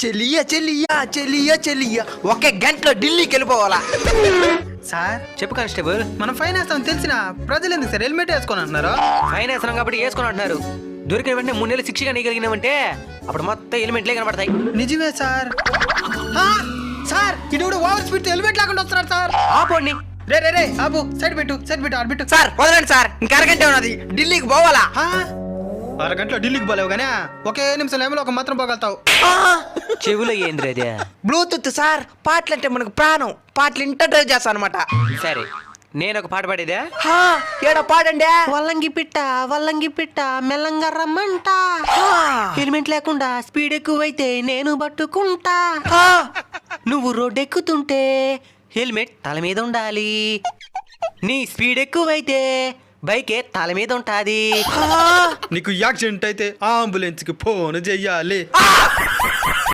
చెలియా చెలియా చెలియా చెలియా ఒకే గంటలో ఢిల్లీకి వెళ్ళిపోవాలా? సార్ చెప్పు కానిస్టేబుల్. మనం ఫైన్ వేస్తాం తెలిసిన ప్రజలు ఎందుకు సార్ హెల్మెట్ వేసుకొని అంటున్నారు? ఫైన్ వేస్తున్నాం కాబట్టి వేసుకుని అంటున్నారు. దొరికిన వెంటనే 3 నెలలు శిక్షగా నీగలిగినామంటే అప్పుడు మొత్తం ఎలిమెంట్లే కనబడతాయి. నిజమే సార్. సార్ ఇది ఓవర్ స్పీడ్ హెల్మెట్ లేకుండా వస్తున్నారు సార్. ఆపోండి. రే రే రే ఆపు, సైడ్ పెట్టు ఆడబెట్టు. సార్ వదలండి సార్, ఇంకా అరగంట ఉన్నది, ఢిల్లీకి పోవాలా? అరగంటలో ఢిల్లీకి పోలేవు కానీ ఒకే నిమిషం ఏమో ఒక మాత్రం పోగలుగుతావు. చెవులో ఏంద్ర అదే? బ్లూటూత్ సార్, పాటలు అంటే మనకు ప్రాణం, పాటలు ఇంట డ్రైవ్ చేస్తా అనమాట. సరే నేను ఒక పాట పాడేదా? ఏడా పాడండి. వల్లంగి పిట్ట మెల్లంగా రమ్మంట, హెల్మెట్ లేకుండా స్పీడ్ ఎక్కువైతే నేను పట్టుకుంటా, నువ్వు రోడ్ ఎక్కుతుంటే హెల్మెట్ తల మీద ఉండాలి, నీ స్పీడ్ ఎక్కువైతే బైకే తల మీద ఉంటాది, నీకు యాక్సిడెంట్ అయితే అంబులెన్స్ కి ఫోన్ చెయ్యాలి.